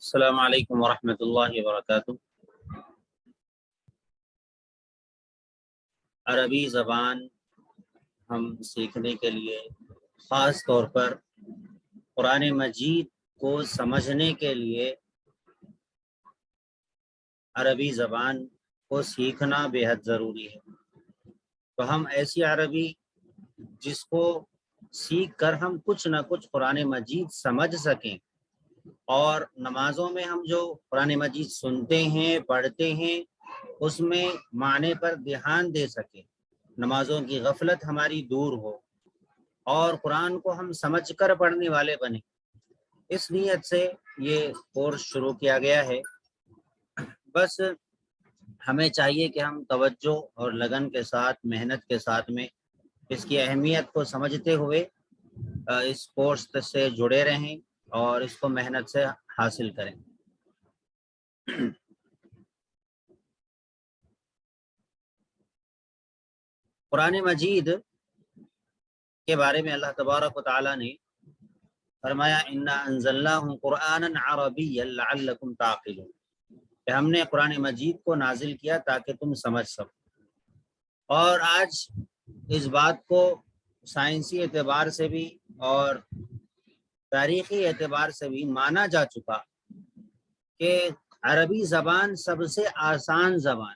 السلام علیکم ورحمۃ اللہ وبرکاتہ۔ عربی زبان ہم سیکھنے کے لیے خاص طور پر قرآن مجید کو سمجھنے کے لیے عربی زبان کو سیکھنا بے حد ضروری ہے۔ تو ہم ایسی عربی جس کو سیکھ کر ہم کچھ نہ کچھ قرآن مجید سمجھ سکیں، اور نمازوں میں ہم جو قرآن مجید سنتے ہیں پڑھتے ہیں اس میں معنی پر دھیان دے سکیں، نمازوں کی غفلت ہماری دور ہو اور قرآن کو ہم سمجھ کر پڑھنے والے بنیں، اس نیت سے یہ کورس شروع کیا گیا ہے۔ بس ہمیں چاہیے کہ ہم توجہ اور لگن کے ساتھ، محنت کے ساتھ میں اس کی اہمیت کو سمجھتے ہوئے اس کورس سے جڑے رہیں اور اس کو محنت سے حاصل کریں۔ قرآن مجید کے بارے میں اللہ تبارک و تعالیٰ نے فرمایا انا انزلناہ قرآنا عربیا لعلکم تعقلون، کہ ہم نے قرآن مجید کو نازل کیا تاکہ تم سمجھ سکو۔ اور آج اس بات کو سائنسی اعتبار سے بھی اور تاریخی اعتبار سے بھی مانا جا چکا کہ عربی زبان سب سے آسان زبان،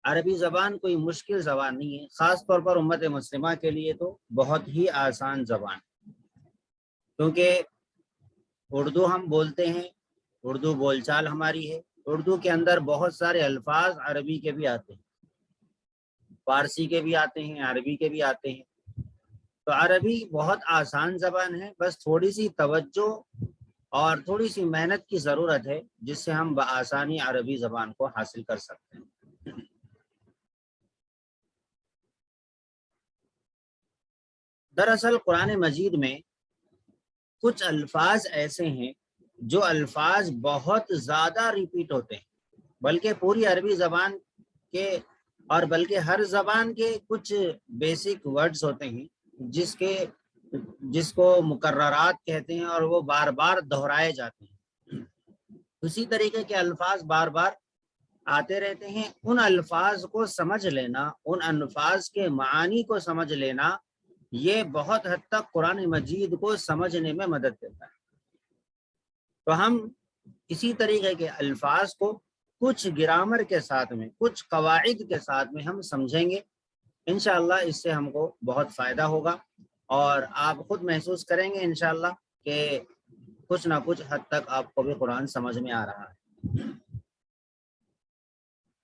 عربی زبان کوئی مشکل زبان نہیں ہے، خاص طور پر امت مسلمہ کے لیے تو بہت ہی آسان زبان، کیونکہ اردو ہم بولتے ہیں، اردو بول چال ہماری ہے، اردو کے اندر بہت سارے الفاظ عربی کے بھی آتے ہیں، فارسی کے بھی آتے ہیں، عربی کے بھی آتے ہیں۔ تو عربی بہت آسان زبان ہے، بس تھوڑی سی توجہ اور تھوڑی سی محنت کی ضرورت ہے جس سے ہم بآسانی عربی زبان کو حاصل کر سکتے ہیں۔ دراصل قرآن مجید میں کچھ الفاظ ایسے ہیں جو الفاظ بہت زیادہ ریپیٹ ہوتے ہیں، بلکہ پوری عربی زبان کے اور بلکہ ہر زبان کے کچھ بیسک ورڈز ہوتے ہیں جس کو مکررات کہتے ہیں اور وہ بار بار دہرائے جاتے ہیں۔ اسی طریقے کے الفاظ بار بار آتے رہتے ہیں، ان الفاظ کو سمجھ لینا، ان الفاظ کے معانی کو سمجھ لینا، یہ بہت حد تک قرآن مجید کو سمجھنے میں مدد دیتا ہے۔ تو ہم اسی طریقے کے الفاظ کو کچھ گرامر کے ساتھ میں، کچھ قواعد کے ساتھ میں ہم سمجھیں گے، انشاءاللہ اس سے ہم کو بہت فائدہ ہوگا، اور آپ خود محسوس کریں گے انشاءاللہ کہ کچھ نہ کچھ حد تک آپ کو بھی قرآن سمجھ میں آ رہا ہے۔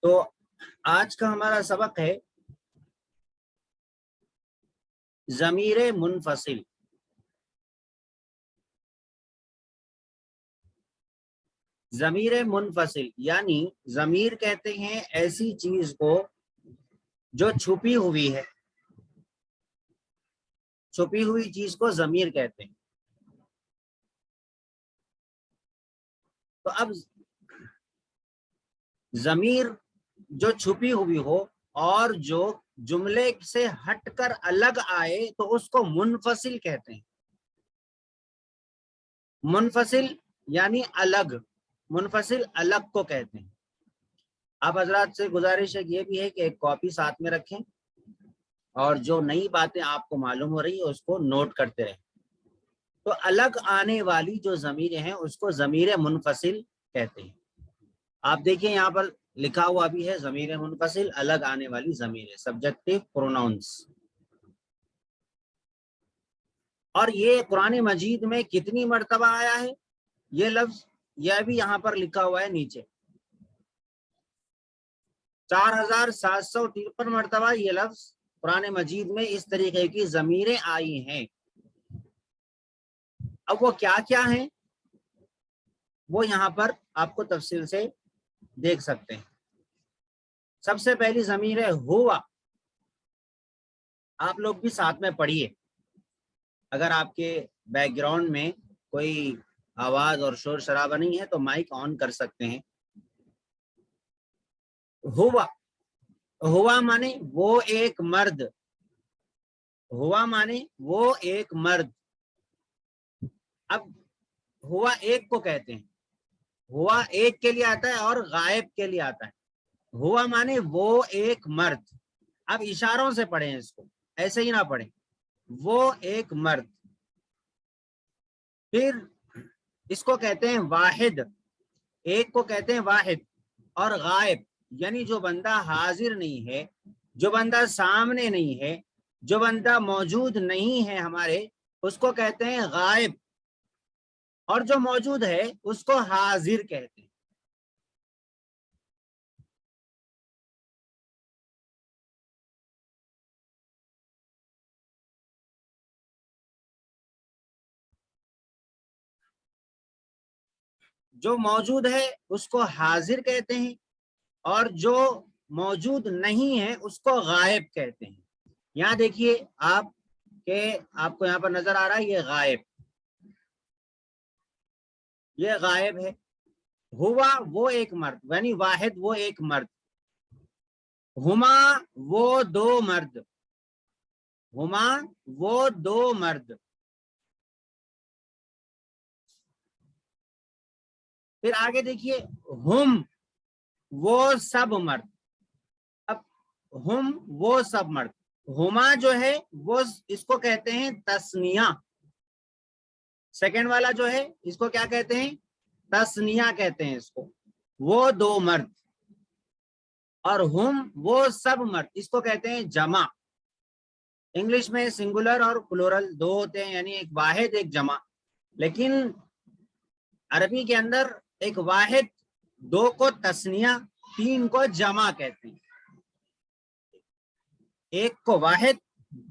تو آج کا ہمارا سبق ہے ضمیر منفصل۔ ضمیر منفصل یعنی ضمیر کہتے ہیں ایسی چیز کو جو چھپی ہوئی ہے، چھپی ہوئی چیز کو ضمیر کہتے ہیں۔ تو اب ضمیر جو چھپی ہوئی ہو اور جو جملے سے ہٹ کر الگ آئے تو اس کو منفصل کہتے ہیں۔ منفصل یعنی الگ، منفصل الگ کو کہتے ہیں۔ آپ حضرات سے گزارش یہ بھی ہے کہ ایک کاپی ساتھ میں رکھیں اور جو نئی باتیں آپ کو معلوم ہو رہی ہے اس کو نوٹ کرتے رہیں۔ تو الگ آنے والی جو ضمیریں ہیں اس کو ضمیر منفصل کہتے ہیں۔ آپ دیکھیں یہاں پر لکھا ہوا بھی ہے ضمیر منفصل، الگ آنے والی ضمیریں، سبجیکٹو پروناؤنس۔ اور یہ قرآن مجید میں کتنی مرتبہ آیا ہے یہ لفظ؟ یہ بھی یہاں پر لکھا ہوا ہے نیچے، 4753 مرتبہ یہ لفظ قرآن مجید میں اس طریقے کی ضمیریں آئی ہیں۔ اب وہ کیا کیا ہیں وہ یہاں پر آپ کو تفصیل سے دیکھ سکتے ہیں۔ سب سے پہلی ضمیر ہے ہوا، آپ لوگ بھی ساتھ میں پڑھیے، اگر آپ کے بیک گراؤنڈ میں کوئی آواز اور شور شرابہ نہیں ہے تو مائک آن کر سکتے ہیں۔ ہوا، ہوا مانے وہ ایک مرد، ہوا مانے وہ ایک مرد۔ اب ہوا ایک کو کہتے ہیں، ہوا ایک کے لیے آتا ہے اور غائب کے لیے آتا ہے. ہوا مانے وہ ایک مرد. اب اشاروں سے پڑھیں اس کو، ایسے ہی نہ پڑھیں. وہ ایک مرد. پھر اس کو کہتے ہیں واحد، ایک کو کہتے ہیں واحد. اور غائب یعنی جو بندہ حاضر نہیں ہے، جو بندہ سامنے نہیں ہے، جو بندہ موجود نہیں ہے ہمارے، اس کو کہتے ہیں غائب. اور جو موجود ہے اس کو حاضر کہتے ہیں. جو موجود ہے اس کو حاضر کہتے ہیں، اور جو موجود نہیں ہے اس کو غائب کہتے ہیں. یہاں دیکھیے آپ کہ آپ کو یہاں پر نظر آ رہا ہے یہ غائب، یہ غائب ہے. ہوا وہ ایک مرد یعنی واحد وہ ایک مرد. ہما وہ دو مرد، ہما وہ دو مرد. پھر آگے دیکھیے ہم وہ سب مرد. اب ہم وہ سب مرد، ہما جو ہے وہ اس کو کہتے ہیں تسنیہ. سیکنڈ والا جو ہے اس کو کیا کہتے ہیں؟ تسنیہ کہتے ہیں اس کو. وہ دو مرد. اور ہم وہ سب مرد اس کو کہتے ہیں جمع. انگلش میں سنگولر اور پلورل دو ہوتے ہیں، یعنی ایک واحد ایک جمع. لیکن عربی کے اندر ایک واحد دو کو تسنیہ، تین کو جمع کہتے ہیں. ایک کو واحد،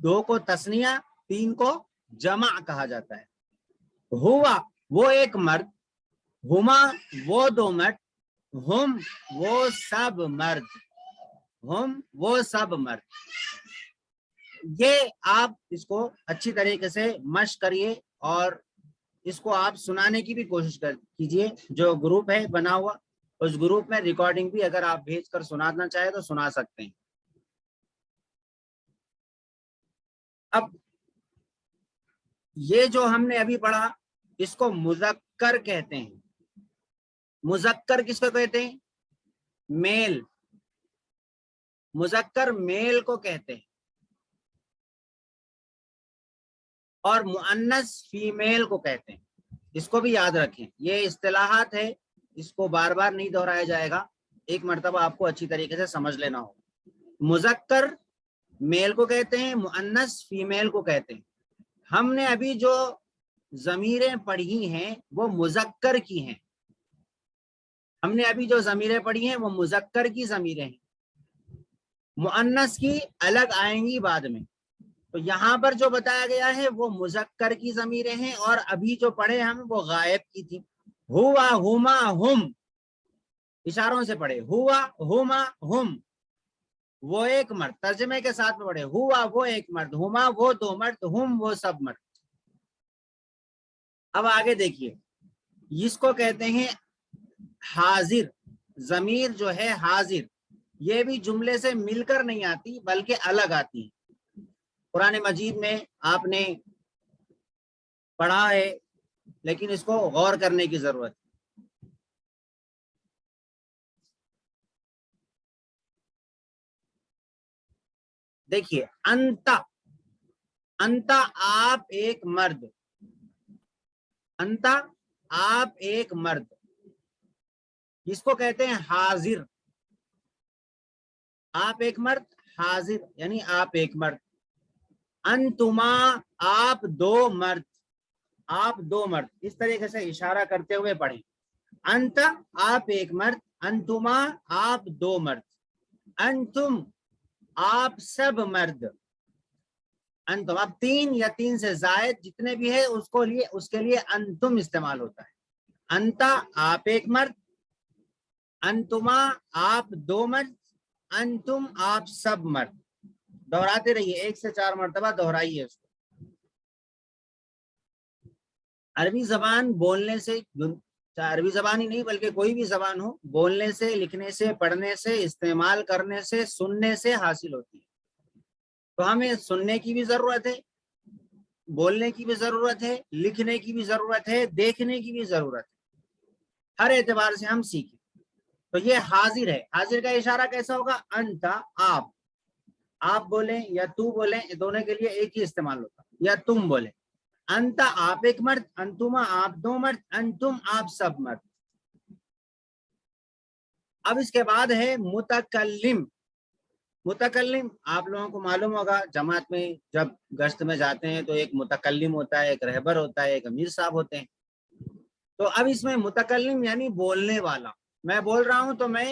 دو کو تسنیہ، تین کو جمع کہا جاتا ہے. ہوا وہ ایک مرد، ہما وہ دو مرد، ہم وہ سب مرد، ہم وہ سب مرد. یہ آپ اس کو اچھی طریقے سے مشق کریے اور اس کو آپ سنانے کی بھی کوشش کیجیے. جو گروپ ہے بنا ہوا اس گروپ میں ریکارڈنگ بھی اگر آپ بھیج کر سنانا چاہیں تو سنا سکتے ہیں. اب یہ جو ہم نے ابھی پڑھا اس کو مذکر کہتے ہیں. مذکر کس کو کہتے ہیں؟ میل. مذکر میل کو کہتے ہیں. اور مؤنث فیمیل کو کہتے ہیں. اس کو بھی یاد رکھیں، یہ اصطلاحات ہے، اس کو بار بار نہیں دہرایا جائے گا، ایک مرتبہ آپ کو اچھی طریقے سے سمجھ لینا ہو. مذکر میل کو کہتے ہیں، مؤنث فیمیل کو کہتے ہیں. ہم نے ابھی جو ضمیریں پڑھی ہیں وہ مذکر کی ہیں. ہم نے ابھی جو ضمیریں پڑھی ہیں وہ مذکر کی ضمیریں ہیں. مؤنث کی الگ آئیں گی بعد میں. تو یہاں پر جو بتایا گیا ہے وہ مذکر کی ضمیریں ہیں، اور ابھی جو پڑھے ہم وہ غائب کی تھی. ہوا ہما ہم، اشاروں سے پڑھے. ہوا ہما ہم وہ ایک مرد، ترجمے کے ساتھ میں پڑھے. ہوا وہ ایک مرد، ہما وہ دو مرد، ہم وہ سب مرد. اب آگے دیکھیے اس کو کہتے ہیں حاضر. ضمیر جو ہے حاضر، یہ بھی جملے سے مل کر نہیں آتی بلکہ الگ آتی ہے. قرآن مجید میں آپ نے پڑھا ہے لیکن اس کو غور کرنے کی ضرورت ہے. دیکھیے انتا، انتا آپ ایک مرد، انتا آپ ایک مرد، اس کو کہتے ہیں حاضر. آپ ایک مرد، حاضر یعنی آپ ایک مرد. انتما آپ دو مرد، آپ دو مرد. اس طریقے سے اشارہ کرتے ہوئے پڑھیں. انت آپ ایک مرد، انتما آپ دو مرد، انتم آپ سب مرد. انتم اب تین یا تین سے زائد جتنے بھی ہے اس کے لیے انتم استعمال ہوتا ہے. انتا آپ ایک مرد، انتما آپ دو مرد، انتم آپ سب مرد. دہراتے رہیے، 1 سے 4 مرتبہ دہرائیے اس کو. عربی زبان بولنے سے، عربی زبان ہی نہیں بلکہ کوئی بھی زبان ہو، بولنے سے، لکھنے سے، پڑھنے سے، استعمال کرنے سے، سننے سے حاصل ہوتی ہے. تو ہمیں سننے کی بھی ضرورت ہے، بولنے کی بھی ضرورت ہے، لکھنے کی بھی ضرورت ہے، دیکھنے کی بھی ضرورت ہے، ہر اعتبار سے ہم سیکھیں۔ تو یہ حاضر ہے، حاضر کا اشارہ کیسا ہوگا؟ انتا، آپ بولیں یا تو بولیں، دونوں کے لیے ایک ہی استعمال ہوتا، یا تم بولیں۔ انتا آپ ایک مرد، انتما آپ دو مرد، انتم آپ سب مرد۔ اب اس کے بعد ہے متکلم۔ متکلم آپ لوگوں کو معلوم ہوگا، جماعت میں جب گشت میں جاتے ہیں تو ایک متکلم ہوتا ہے، ایک رہبر ہوتا ہے، ایک امیر صاحب ہوتے ہیں۔ تو اب اس میں متکلم یعنی بولنے والا، میں بول رہا ہوں تو میں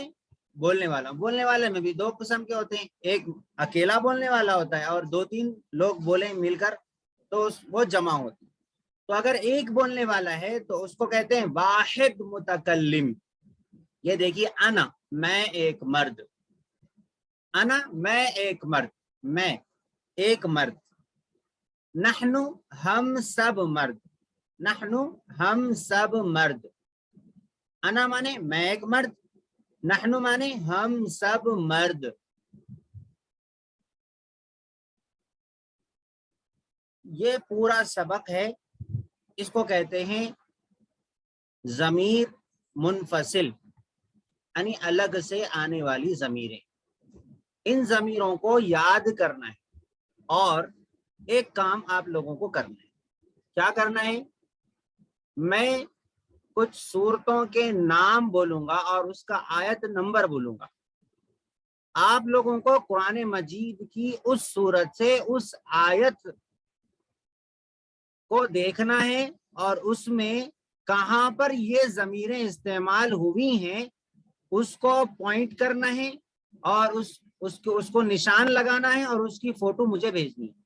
بولنے والا ہوں۔ بولنے والے میں بھی دو قسم کے ہوتے ہیں، ایک اکیلا بولنے والا ہوتا ہے اور دو تین لوگ بولیں مل کر تو وہ جمع ہوتی ہے۔ تو اگر ایک بولنے والا ہے تو اس کو کہتے ہیں واحد متکلم۔ یہ دیکھیے، انا میں ایک مرد، انا میں ایک مرد، میں ایک مرد، نحنو ہم سب مرد، نحنو ہم سب مرد۔ انا مانے میں ایک مرد، نحنو مانے ہم سب مرد۔ یہ پورا سبق ہے، اس کو کہتے ہیں ضمیر منفصل، یعنی الگ سے آنے والی ضمیریں۔ ان ضمیروں کو یاد کرنا ہے اور ایک کام آپ لوگوں کو کرنا ہے۔ کیا کرنا ہے؟ میں کچھ صورتوں کے نام بولوں گا اور اس کا آیت نمبر بولوں گا۔ آپ لوگوں کو قرآن مجید کی اس صورت سے اس آیت کو دیکھنا ہے اور اس میں کہاں پر یہ ضمیریں استعمال ہوئی ہیں اس کو پوائنٹ کرنا ہے اور اس کو نشان لگانا ہے اور اس کی فوٹو مجھے بھیجنی ہے۔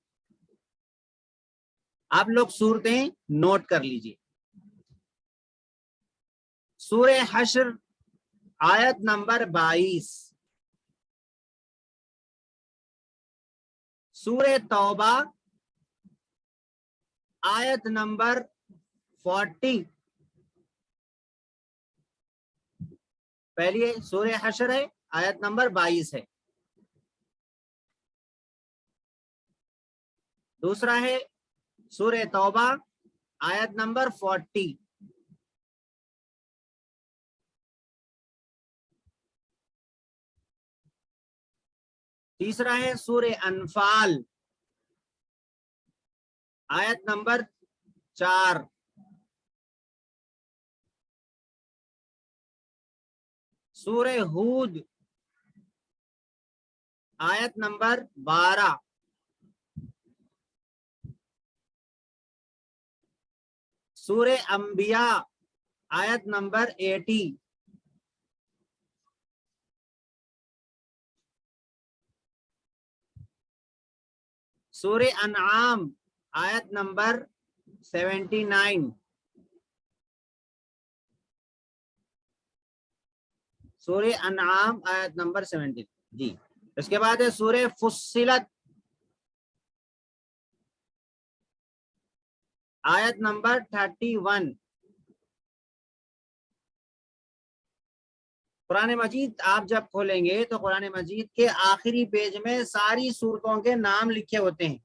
آپ لوگ صورتیں نوٹ کر لیجئے۔ سورہ حشر آیت نمبر 22، سورہ توبہ آیت نمبر 40۔ پہلی سورہ حشر ہے، آیت نمبر 22 ہے۔ دوسرا ہے سورہ توبہ آیت نمبر 40۔ تیسرا ہے سورہ انفال آیت نمبر 4۔ سورہ ہود آیت نمبر 12۔ سورہ انبیاء آیت نمبر 80۔ سورہ انعام آیت نمبر 79۔ سورہ انعام آیت نمبر 70۔ جی، اس کے بعد ہے سورہ فصلت آیت نمبر 31۔ قرآن مجید آپ جب کھولیں گے تو قرآن مجید کے آخری پیج میں ساری سورتوں کے نام لکھے ہوتے ہیں،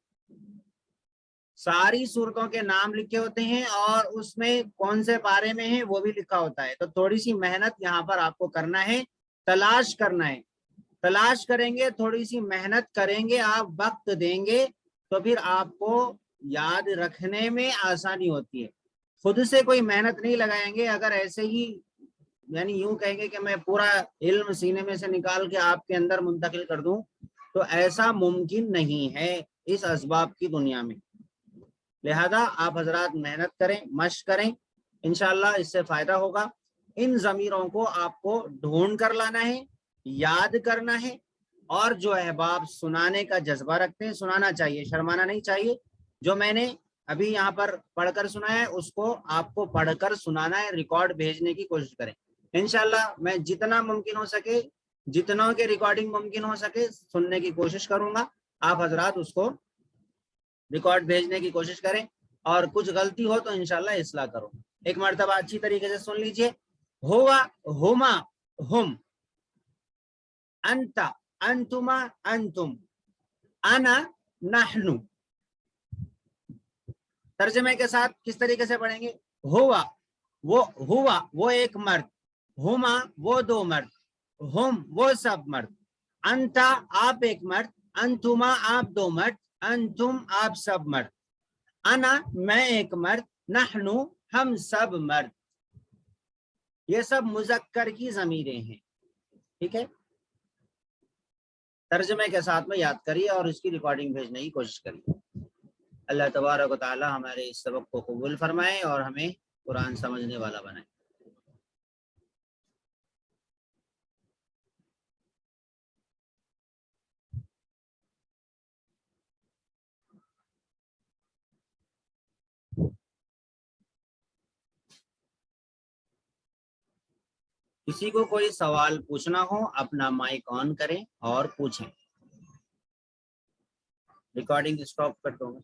ساری سورتوں کے نام لکھے ہوتے ہیں اور اس میں کون سے پارے میں ہیں وہ بھی لکھا ہوتا ہے۔ تو تھوڑی سی محنت یہاں پر آپ کو کرنا ہے، تلاش کرنا ہے، تلاش کریں گے، تھوڑی سی محنت کریں گے، آپ وقت دیں گے تو پھر آپ کو یاد رکھنے میں آسانی ہوتی ہے۔ خود سے کوئی محنت نہیں لگائیں گے، اگر ایسے ہی یعنی یوں کہیں گے کہ میں پورا علم سینے میں سے نکال کے آپ کے اندر منتقل کر دوں تو ایسا ممکن نہیں ہے اس اسباب کی دنیا میں۔ لہذا آپ حضرات محنت کریں، مشق کریں، انشاءاللہ اس سے فائدہ ہوگا۔ ان ضمیروں کو آپ کو ڈھونڈ کر لانا ہے، یاد کرنا ہے، اور جو احباب سنانے کا جذبہ رکھتے ہیں سنانا چاہیے، شرمانا نہیں چاہیے۔ جو میں نے ابھی یہاں پر پڑھ کر سنایا ہے اس کو آپ کو پڑھ کر سنانا ہے، ریکارڈ بھیجنے کی کوشش کریں۔ انشاءاللہ میں جتنا ممکن ہو سکے، جتنوں کے ریکارڈنگ ممکن ہو سکے سننے کی کوشش کروں گا۔ آپ حضرات اس کو ریکارڈ بھیجنے کی کوشش کریں اور کچھ غلطی ہو تو انشاءاللہ اصلاح کرو۔ ایک مرتبہ اچھی طریقے سے سن لیجئے۔ ہوا ہما ہم، انتا انتما انتم، انا نحن۔ ترجمے کے ساتھ کس طریقے سے پڑھیں گے؟ ہوا وہ ایک مرد، ہما وہ دو مرد، ہم وہ سب مرد، انتا آپ ایک مرد، انتما آپ دو مرد، انتم آپ سب مرد، انا میں ایک مرد، نحنو ہم سب مرد. یہ سب مذکر کی ضمیریں ہیں. ٹھیک ہے، ترجمے کے ساتھ میں یاد کریے اور اس کی ریکارڈنگ بھیجنے کی کوشش کریے. اللہ تبارک و تعالی ہمارے اس سبق کو قبول فرمائے اور ہمیں قرآن سمجھنے والا بنائے. کسی کو کوئی سوال پوچھنا ہو اپنا مائک آن کریں اور پوچھیں. ریکارڈنگ اسٹاپ کر دوں گا.